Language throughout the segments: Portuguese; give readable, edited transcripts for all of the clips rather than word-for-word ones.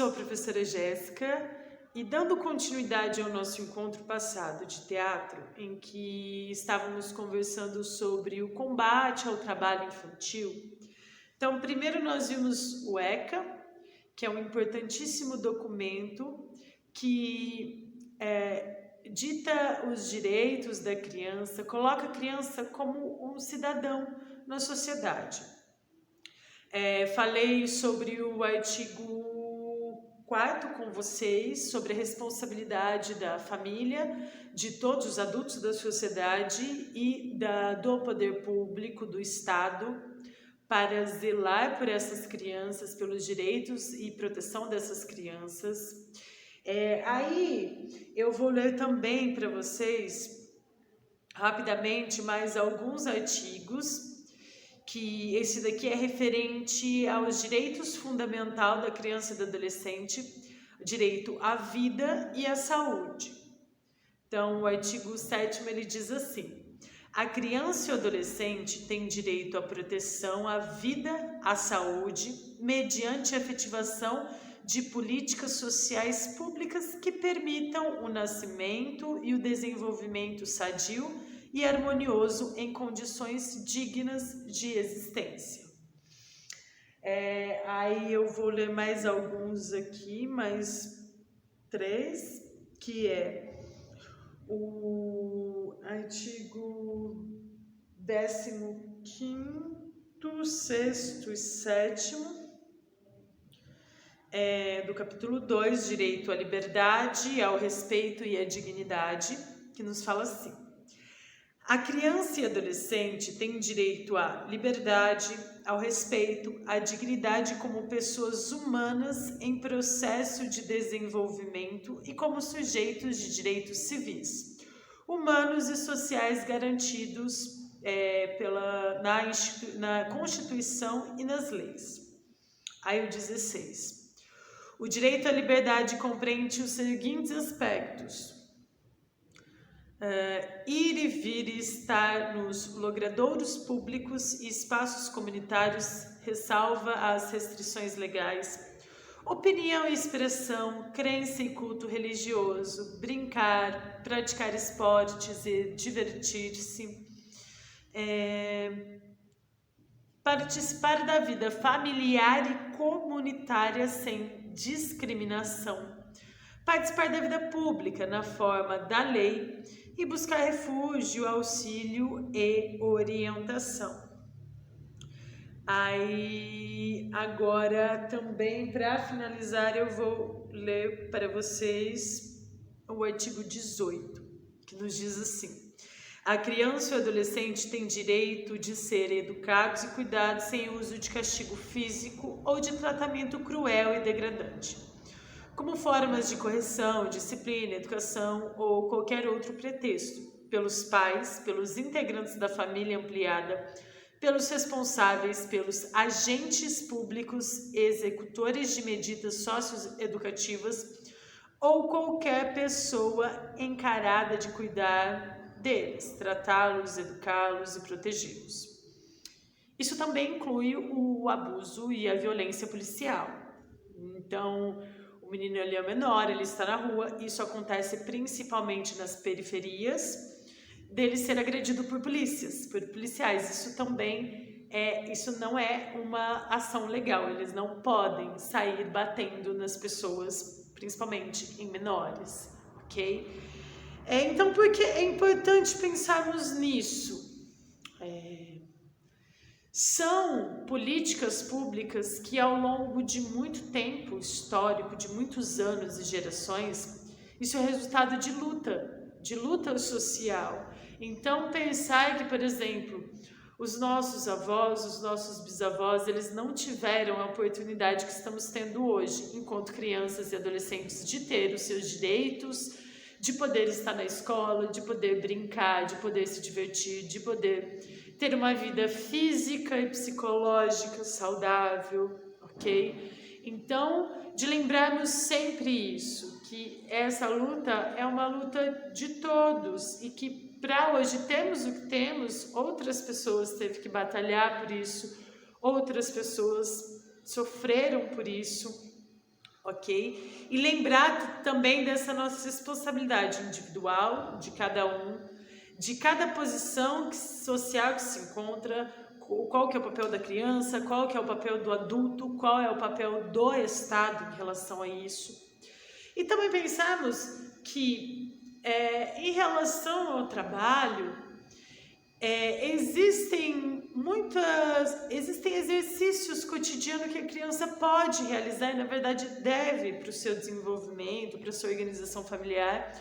sou a professora Jéssica e dando continuidade ao nosso encontro passado de teatro, em que estávamos conversando sobre o combate ao trabalho infantil. Então, primeiro nós vimos o ECA, que é um importantíssimo documento que dita os direitos da criança, coloca a criança como um cidadão na sociedade. Falei sobre o artigo 4º com vocês, sobre a responsabilidade da família, de todos os adultos da sociedade e do poder público, do Estado, para zelar por essas crianças, pelos direitos e proteção dessas crianças. Aí eu vou ler também para vocês, rapidamente, mais alguns artigos, que esse daqui é referente aos direitos fundamentais da criança e do adolescente, direito à vida e à saúde. Então, o artigo 7º ele diz assim: a criança e o adolescente têm direito à proteção, à vida, à saúde, mediante a efetivação de políticas sociais públicas que permitam o nascimento e o desenvolvimento sadio e harmonioso em condições dignas de existência. Aí eu vou ler mais alguns aqui, mais 3, que é o artigo 15º, 6º e 7º, do capítulo 2, Direito à Liberdade, ao Respeito e à Dignidade, que nos fala assim: a criança e adolescente têm direito à liberdade, ao respeito, à dignidade como pessoas humanas em processo de desenvolvimento e como sujeitos de direitos civis, humanos e sociais garantidos na Constituição e nas leis. Aí o 16. O direito à liberdade compreende os seguintes aspectos: ir e vir e estar nos logradouros públicos e espaços comunitários, ressalva as restrições legais, opinião e expressão, crença e culto religioso, brincar, praticar esportes e divertir-se, participar da vida familiar e comunitária sem discriminação, participar da vida pública na forma da lei e buscar refúgio, auxílio e orientação. Aí, agora também, para finalizar, eu vou ler para vocês o artigo 18, que nos diz assim: a criança e o adolescente têm direito de ser educados e cuidados sem uso de castigo físico ou de tratamento cruel e degradante, como formas de correção, disciplina, educação ou qualquer outro pretexto, pelos pais, pelos integrantes da família ampliada, pelos responsáveis, pelos agentes públicos, executores de medidas socioeducativas ou qualquer pessoa encarada de cuidar deles, tratá-los, educá-los e protegê-los. Isso também inclui o abuso e a violência policial. Então, o menino ele é menor, ele está na rua, isso acontece principalmente nas periferias, dele ser agredido por policiais. Isso também isso não é uma ação legal, eles não podem sair batendo nas pessoas, principalmente em menores, ok? Então, por que é importante pensarmos nisso? São políticas públicas que ao longo de muito tempo histórico, de muitos anos e gerações, isso é resultado de luta social. Então pensar que, por exemplo, os nossos avós, os nossos bisavós, eles não tiveram a oportunidade que estamos tendo hoje, enquanto crianças e adolescentes, de ter os seus direitos, de poder estar na escola, de poder brincar, de poder se divertir, de poder ter uma vida física e psicológica saudável, ok? Então, de lembrarmos sempre isso, que essa luta é uma luta de todos e que para hoje termos o que temos, outras pessoas teve que batalhar por isso, outras pessoas sofreram por isso, ok? E lembrar também dessa nossa responsabilidade individual, de cada um, de cada posição social que se encontra, qual que é o papel da criança, qual que é o papel do adulto, qual é o papel do Estado em relação a isso. E também pensarmos que, em relação ao trabalho, existem exercícios cotidianos que a criança pode realizar e, na verdade, deve para o seu desenvolvimento, para a sua organização familiar,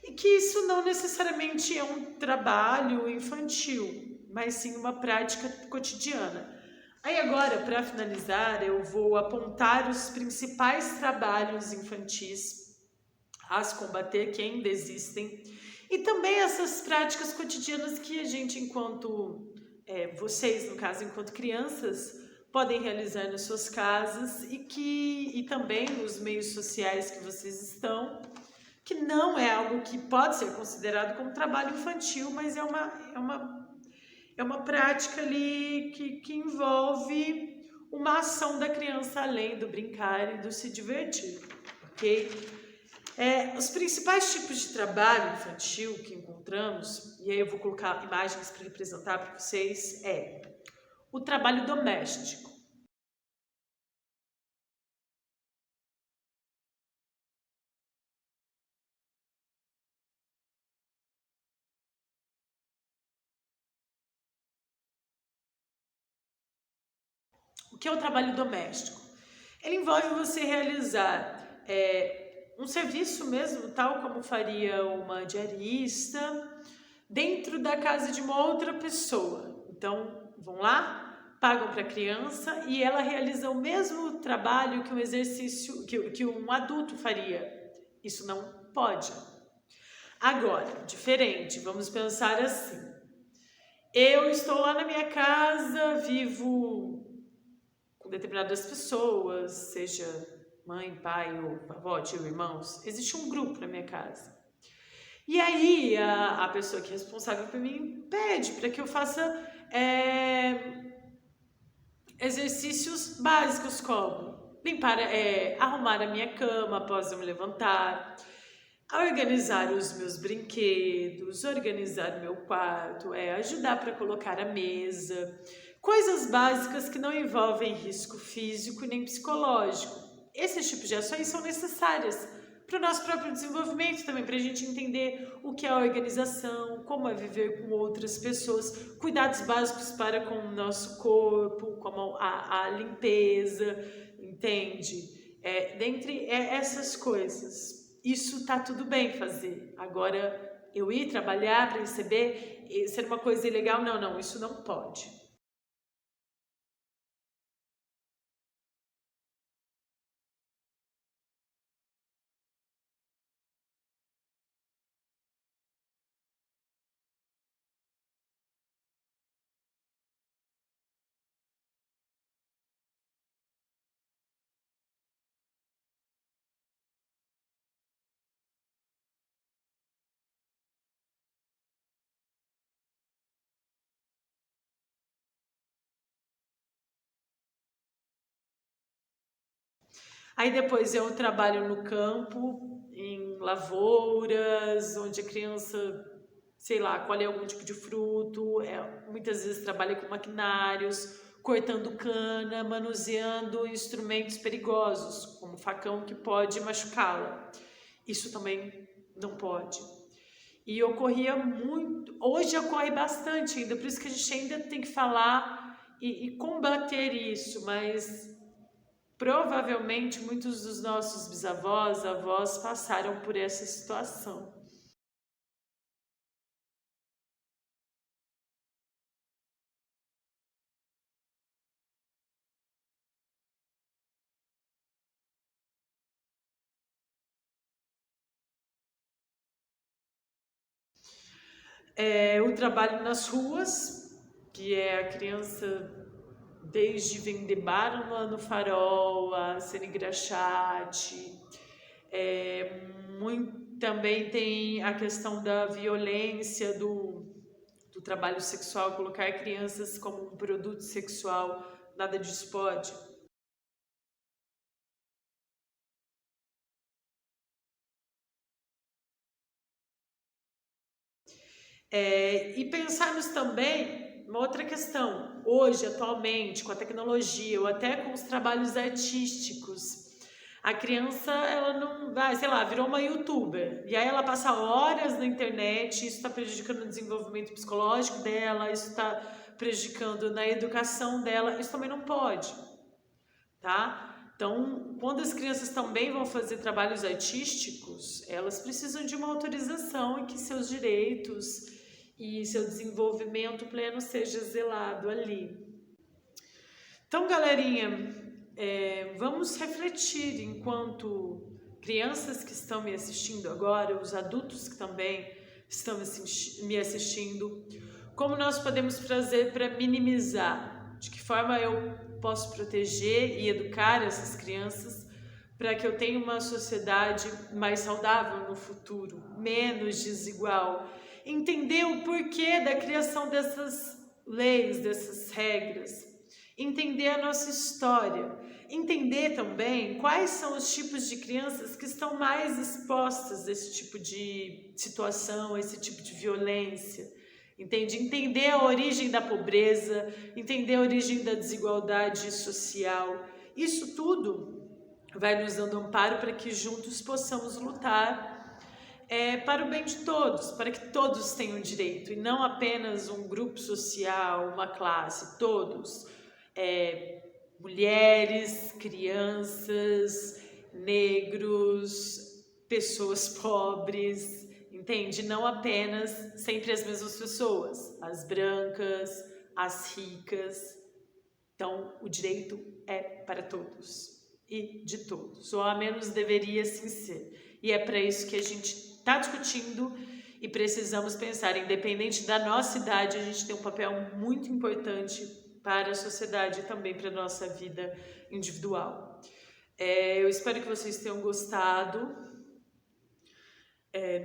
e que isso não necessariamente é um trabalho infantil, mas sim uma prática cotidiana. Aí agora, para finalizar, eu vou apontar os principais trabalhos infantis a se combater, que ainda existem, e também essas práticas cotidianas que a gente, enquanto vocês, no caso, enquanto crianças, podem realizar nas suas casas e também nos meios sociais que vocês estão, que não é algo que pode ser considerado como trabalho infantil, mas é uma prática ali que envolve uma ação da criança além do brincar e do se divertir, ok? Os principais tipos de trabalho infantil que encontramos, e aí eu vou colocar imagens para representar para vocês, o trabalho doméstico. O que é o trabalho doméstico? Ele envolve você realizar um serviço mesmo, tal como faria uma diarista, dentro da casa de uma outra pessoa. Então, vão lá, pagam para a criança e ela realiza o mesmo trabalho que um exercício, que um adulto faria. Isso não pode. Agora, diferente, vamos pensar assim. Eu estou lá na minha casa, vivo com determinadas pessoas, seja mãe, pai, ou avó, tio, irmãos. Existe um grupo na minha casa. E aí a pessoa que é responsável por mim pede para que eu faça exercícios básicos como limpar, arrumar a minha cama após eu me levantar, organizar os meus brinquedos, organizar meu quarto, ajudar para colocar a mesa, coisas básicas que não envolvem risco físico nem psicológico. Esses tipos de ações são necessárias para o nosso próprio desenvolvimento também, para a gente entender o que é a organização, como é viver com outras pessoas, cuidados básicos para com o nosso corpo, como a limpeza, entende? Dentre essas coisas. Isso tá tudo bem fazer. Agora, eu ir trabalhar para receber, ser uma coisa ilegal, não, isso não pode. Aí depois eu trabalho no campo, em lavouras, onde a criança, sei lá, colhe algum tipo de fruto, muitas vezes trabalha com maquinários, cortando cana, manuseando instrumentos perigosos, como facão que pode machucá-la. Isso também não pode. E ocorria muito, hoje ocorre bastante ainda, por isso que a gente ainda tem que falar e combater isso, mas provavelmente muitos dos nossos bisavós, avós passaram por essa situação. O trabalho nas ruas, que é a criança desde vender bala no farol, a ser engraxate. Também tem a questão da violência, do trabalho sexual, colocar crianças como um produto sexual, nada disso pode. E pensarmos também uma outra questão, hoje, atualmente, com a tecnologia ou até com os trabalhos artísticos, a criança, ela não vai, sei lá, virou uma youtuber, e aí ela passa horas na internet, isso está prejudicando o desenvolvimento psicológico dela, isso está prejudicando na educação dela, isso também não pode, tá? Então, quando as crianças também vão fazer trabalhos artísticos, elas precisam de uma autorização e que seus direitos e seu desenvolvimento pleno seja zelado ali. Então, galerinha, vamos refletir enquanto crianças que estão me assistindo agora, os adultos que também estão me assistindo, como nós podemos fazer para minimizar, de que forma eu posso proteger e educar essas crianças para que eu tenha uma sociedade mais saudável no futuro, menos desigual. Entender o porquê da criação dessas leis, dessas regras. Entender a nossa história. Entender também quais são os tipos de crianças que estão mais expostas a esse tipo de situação, a esse tipo de violência. Entende? Entender a origem da pobreza, entender a origem da desigualdade social. Isso tudo vai nos dando amparo para que juntos possamos lutar para o bem de todos, para que todos tenham direito, e não apenas um grupo social, uma classe, todos. Mulheres, crianças, negros, pessoas pobres, entende? Não apenas sempre as mesmas pessoas, as brancas, as ricas. Então, o direito é para todos e de todos, ou ao menos deveria sim ser. E é para isso que a gente está discutindo e precisamos pensar, independente da nossa idade, a gente tem um papel muito importante para a sociedade e também para a nossa vida individual. Eu espero que vocês tenham gostado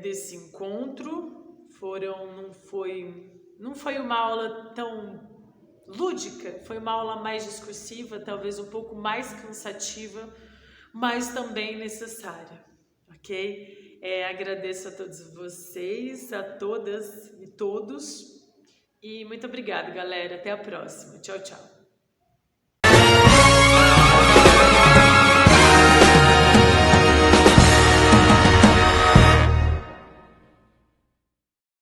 desse encontro. Não foi uma aula tão lúdica, foi uma aula mais discursiva, talvez um pouco mais cansativa, mas também necessária, ok? Agradeço a todos vocês, a todas e todos, e muito obrigada, galera. Até a próxima. Tchau, tchau.